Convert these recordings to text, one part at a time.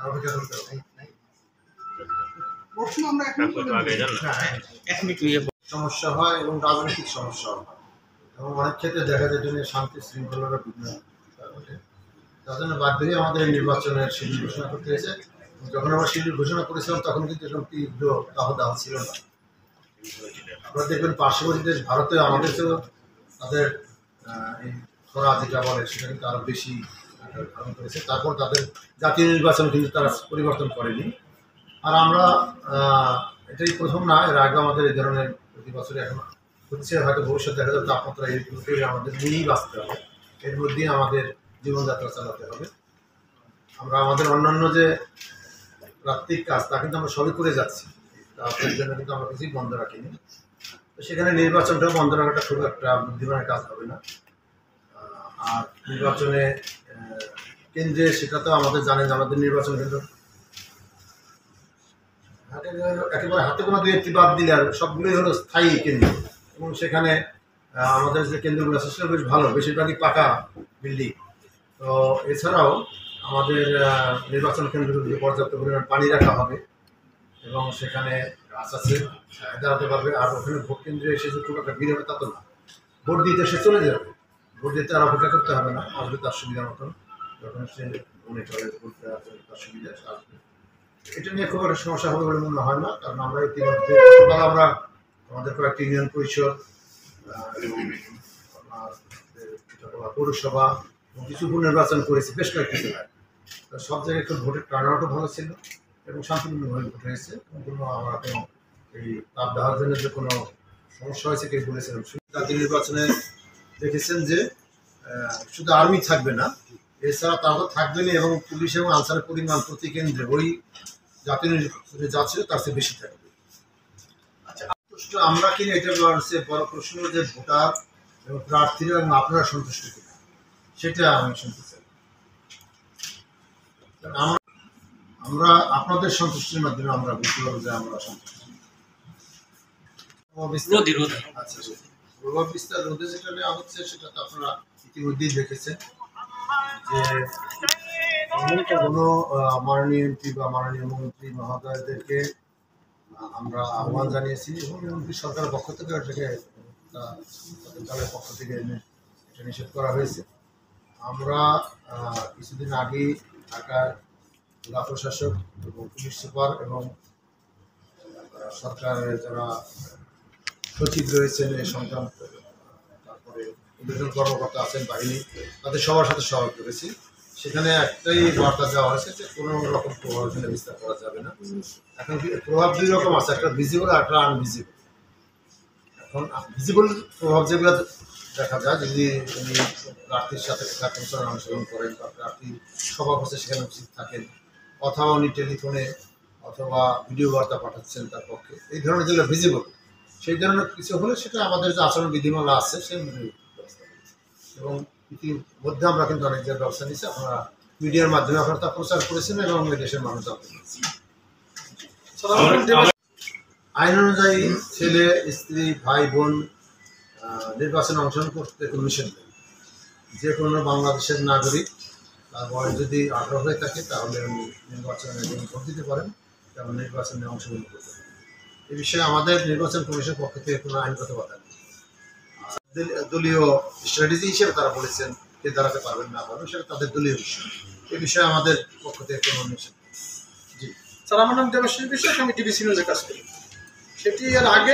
অপেক্ষা করতে হবে। সমস্যা হয় এবং রাজনৈতিক সমস্যা হয় এবং অনেক ক্ষেত্রে দেখা যায় যে শান্তি শৃঙ্খলার বিঘ্ন ঘটে। তার জন্য বাধ্য হয়ে আমাদের নির্বাচনের শিডিউল ঘোষণা করতে হয়েছে। যখন আমরা শিডিউল ঘোষণা করেছিলাম তখন কিন্তু এরকম তীব্র দাহ ছিল না। আপনারা দেখবেন পার্শ্ববর্তী দেশ ভারতে আমাদের তো তাদের এই খরা যেটা বলে সেটা কিন্তু আরো বেশি ধারণ করেছে। তারপর তাদের জাতীয় নির্বাচন কিন্তু তারা পরিবর্তন করেনি। আর আমরা এটাই প্রথম না, এর আগে আমাদের এই ধরনের প্রতি বছরে এখন হচ্ছে, হয়তো ভবিষ্যৎ দেখা যাবে তাপমাত্রা এইগুলোকে আমাদের নিয়েই বাঁচতে হবে, এর মধ্যেই আমাদের জীবনযাত্রা চালাতে হবে। আমরা আমাদের অন্যান্য যে প্রাত্যিক কাজ তা কিন্তু আমরা সবই করে যাচ্ছি, তার জন্য কিন্তু আমরা কিছুই বন্ধ রাখিনি। তো সেখানে নির্বাচনটা বন্ধ রাখাটা খুব একটা বুদ্ধিমানের কাজ হবে না। আর নির্বাচনে কেন্দ্রে সেটা তো আমাদের জানেন যে আমাদের নির্বাচন কেন্দ্র একেবারে হাতে কোনো দুই একটি বাদ দিলে আর সবগুলোই হলো স্থায়ী কেন্দ্র, এবং সেখানে আমাদের যে কেন্দ্রগুলো আছে সেটা বেশ ভালো, বেশিরভাগই পাকা বিল্ডিং। তো এছাড়াও আমাদের নির্বাচন কেন্দ্রগুলিতে পর্যাপ্ত পরিমাণ পানি রাখা হবে এবং সেখানে গাছ আছে দাঁড়াতে পারবে। আর ওখানে ভোট কেন্দ্রে এসে যে খুব একটা ভিড় হবে তা তো না, ভোট দিতে সে চলে যাবে, ভোট দিতে আর অপেক্ষা করতে হবে না, আসবে তার সুবিধা মতন, যখন সে মনে করে বলতে আসবে তার সুবিধা আসবে। এটা নিয়ে খুব একটা সমস্যা হবে বলে মনে হয় না, কারণ আমরা ইতিমধ্যে আমরা আমাদের কয়েকটি ইউনিয়ন পরিষদ পৌরসভা এবং কিছু উপনির্বাচন করেছি বেশ কয়েকটি জেলায়। সব জায়গায় একটু ভোটের টার্নআউটও ভালো ছিল এবং শান্তিপূর্ণভাবে ভোট হয়েছে। কোনো আমরা কোনো এই তাপ দেওয়ার জন্য যে কোনো সমস্যা হয়েছে কেউ বলেছিলাম। জাতীয় নির্বাচনে দেখেছেন যে শুধু আর্মি থাকবে না, এছাড়া তারও থাকবেনি এবং পুলিশ এবং আনসারের পরিমাণ প্রতি কেন্দ্রে ওই জাতীয় নির্বাচনে যা ছিল তার চেয়ে বেশি থাকবে। আচ্ছা, আমরা কিনা এটা বড় প্রশ্ন যে ভোটার এবং প্রার্থীরা এবং আপনারা সন্তুষ্ট কিনা সেটা আমি শুনতে চাই। আমরা আপনাদের সন্তুষ্টির মাধ্যমে আমরা বুঝতে পারবো যে আমরা সন্তুষ্ট। আচ্ছা, প্রভাব বিস্তার রোধে যেটা নেওয়া হচ্ছে সেটা তো আপনারা ইতিমধ্যেই দেখেছেন যে কোনো মাননীয় এমপি বা মাননীয় মন্ত্রী মহোদয়দেরকে আমরা আহ্বান জানিয়েছি এবং এমপি সরকারের পক্ষ থেকে এটাকে দলের পক্ষ থেকে এটা নিষেধ করা হয়েছে। আমরা কিছুদিন আগেই ঢাকার জেলা প্রশাসক এবং পুলিশ সুপার এবং সরকারের যারা সচিব রয়েছেন এই সংক্রান্ত, তারপরে বিভিন্ন কর্মকর্তা আছেন বাহিনী, তাদের সবার সাথে সহায়তা করেছি। সেখানে একটাই বার্তা দেওয়া হয়েছে যে কোনো রকম প্রভাব এখানে বিস্তার করা যাবে না। এখন প্রভাব দুই রকম আছে, একটা ভিজিবল আর একটা আনভিজিবল। এখন ভিজিবল প্রভাব যেগুলো দেখা যায়, যদি উনি প্রার্থীর সাথে অংশগ্রহণ করেন বা প্রার্থী সভা বসে সেখানে উপস্থিত থাকেন, অথবা উনি টেলিফোনে অথবা ভিডিও বার্তা পাঠাচ্ছেন তার পক্ষে, এই ধরনের যেগুলো ভিজিবল, সেই ধরনের কিছু হলে সেটা আমাদের যে আচরণ বিধিমালা আছে সেই ব্যবস্থা এবং ইতিমধ্যে আমরা কিন্তু অনেক জায়গায় ব্যবস্থা নিচ্ছি। আপনারা মিডিয়ার মাধ্যমে আপনারা তা প্রচার করেছেন এবং দেশের মানুষ জানতে পেরেছি। আইন অনুযায়ী ছেলে, স্ত্রী, ভাই, বোন নির্বাচনে অংশগ্রহণ করতে কোনো নিষেধ নেই। যে কোনো বাংলাদেশের নাগরিক তার বয়স যদি 18 হয়ে থাকে তাহলে উনি নির্বাচনে ভোট দিতে পারেন এবং নির্বাচনে অংশগ্রহণ করতে পারেন। এ বিষয়ে আমাদের নির্বাচন কমিশনের পক্ষ থেকে কোনো আইনগত বাধা নেই। দলীয় স্ট্র্যাটেজি হিসেবে তারা বলেছেন কে দাঁড়াতে পারবেন না পারবেন সেটা তাদের দলীয় বিষয়, এ বিষয়ে আমাদের পক্ষ থেকে কোনো নিষেধ নেই। জি স্যার, আমার নাম দেবাশিস বিশ্বাস, আমি ডিবিসি নিউজে কাজ করি। সেটি এর আগে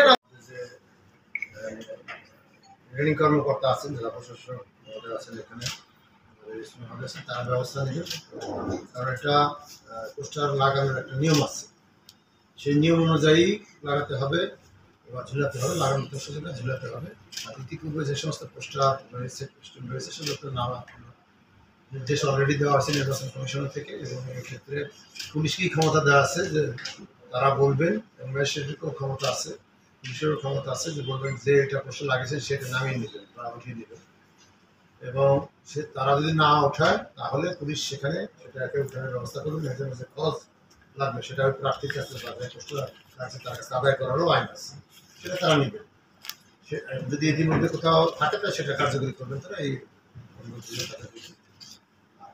রিটার্নিং কর্মকর্তা আছেন, জেলা প্রশাসক আছেন, এখানে তারা ব্যবস্থা নেবেন, কারণ একটা পোস্টার লাগানোর একটা নিয়ম আছে, সেই নিয়ম অনুযায়ী লাগাতে হবে বা ঝুলাতে হবে, লাগানোর পোস্টারটা ঝুলাতে হবে। আর ইতিপূর্বে যে সমস্ত পোস্টার রয়েছে সেগুলো তো নামা নির্দেশ অলরেডি দেওয়া আছে নির্বাচন কমিশনের থেকে, এবং এক্ষেত্রে পুলিশকেই ক্ষমতা দেওয়া আছে যে তারা বলবেন, এবং ম্যাজিস্ট্রেটেরও ক্ষমতা আছে, পুলিশেরও ক্ষমতা আছে যে বলবেন যে এটা পোস্টার লাগিয়েছেন সেটা নামিয়ে নেবেন বা উঠিয়ে নেবেন, এবং সে তারা যদি না ওঠায় তাহলে পুলিশ সেখানে সেটাকে উঠানোর ব্যবস্থা করবেন। এখানে যে খরচ লাগবে সেটা ওই প্রার্থীর কাছে পোস্টার আছে তার কাছে আদায় করারও আইন আছে, সেটা তারা নেবেন। সে যদি ইতিমধ্যে কোথাও থাকে তাহলে সেটা কার্যকরী করবেন তারা। এই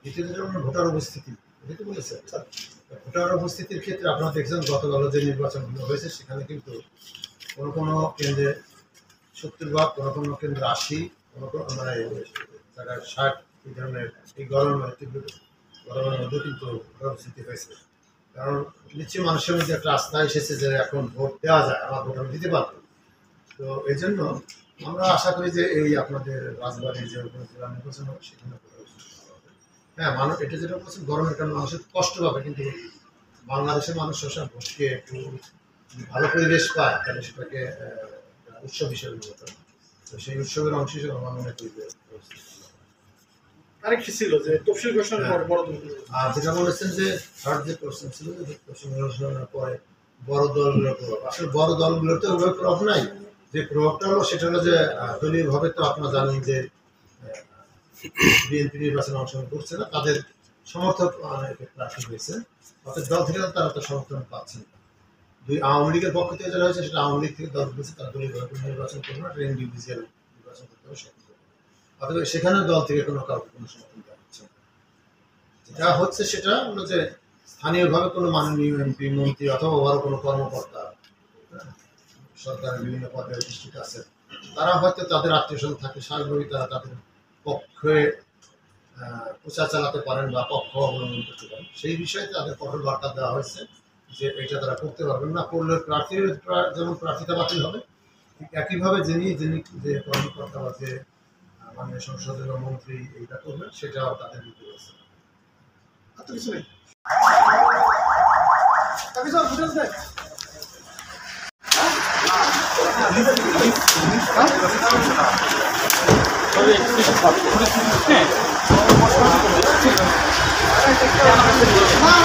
দ্বিতীয় যেটা ভোটার উপস্থিতি, এটা তো বলেছে ভোটার উপস্থিতির ক্ষেত্রে আপনারা দেখছেন গতকাল যে নির্বাচনগুলো হয়েছে সেখানে কিন্তু কোনো কোনো কেন্দ্রে 70 ভাগ, কোনো কেন্দ্রে 80, কোনো মানে জায়গায় 60, এই ধরনের এই গরমের মধ্যে কিন্তু ভোটার উপস্থিতি হয়েছে। কারণ নিশ্চয়ই মানুষের মধ্যে একটা আস্থা এসেছে যে এখন ভোট দেওয়া যায়, আমার ভোট আমি দিতে পারবো। তো এই জন্য আমরা আশা করি যে এই আপনাদের রাজবাড়ির যে জেলা নির্বাচন হবে সেখানে হ্যাঁ মানুষ এটা যেটা বলছেন গরমের কারণে মানুষের কষ্ট পাবে, কিন্তু বাংলাদেশের মানুষ সবসময় ভোটকে একটু ভালো পরিবেশ পায় তাহলে সেটাকে উৎসব হিসেবে নিতে, তো সেই উৎসবের অংশ হিসেবে আমার মনে করি। আরেকটি ছিল যে তফসিল ঘোষণার পর বড় দল, আর যেটা বলেছেন যে থার্ড যে কোশ্চেন ছিল যে তফসিল ঘোষণার পরে বড় দলগুলোর প্রভাব, আসলে বড় দলগুলোতে ওইভাবে প্রভাব নাই। যে প্রভাবটা হলো সেটা হলো যে দলীয়ভাবে তো আপনারা জানেন যে বিএনপি নির্বাচনে অংশগ্রহণ করছে না, তাদের সমর্থক প্রার্থী হয়েছে, অর্থাৎ দল থেকে তারা তো সমর্থন পাচ্ছেন। দুই আওয়ামী লীগের পক্ষ থেকে যেটা হয়েছে সেটা আওয়ামী লীগ থেকে দল হয়েছে, তারা দলীয়ভাবে নির্বাচন করবে না, ইন্ডিভিজুয়াল নির্বাচন করতে হবে সক্ষম। অথবা সেখানে দল থেকে কোনো কাউকে কোনো সমর্থন দেওয়া হচ্ছে না। যেটা হচ্ছে সেটা হলো যে স্থানীয়ভাবে কোনো মাননীয় এমপি, মন্ত্রী অথবা বড় কোনো কর্মকর্তা সরকারের বিভিন্ন পদে অধিষ্ঠিত আছে, তারা হয়তো তাদের আত্মীয়স্বজন থাকে, স্বাভাবিকভাবেই তারা তাদের পক্ষে প্রচার চালাতে পারেন বা পক্ষ অবলম্বন করতে পারেন। সেই বিষয়ে তাদের কঠোর বার্তা দেওয়া হয়েছে যে এটা তারা করতে পারবেন না, করলে প্রার্থীর যেমন প্রার্থিতা বাতিল হবে, ঠিক একইভাবে যিনি যে কর্মকর্তা বা যে মাননীয় সংসদের মন্ত্রী এইটা করবেন সেটাও তাদের দিতে হয়েছে। আর তো কিছু নেই। না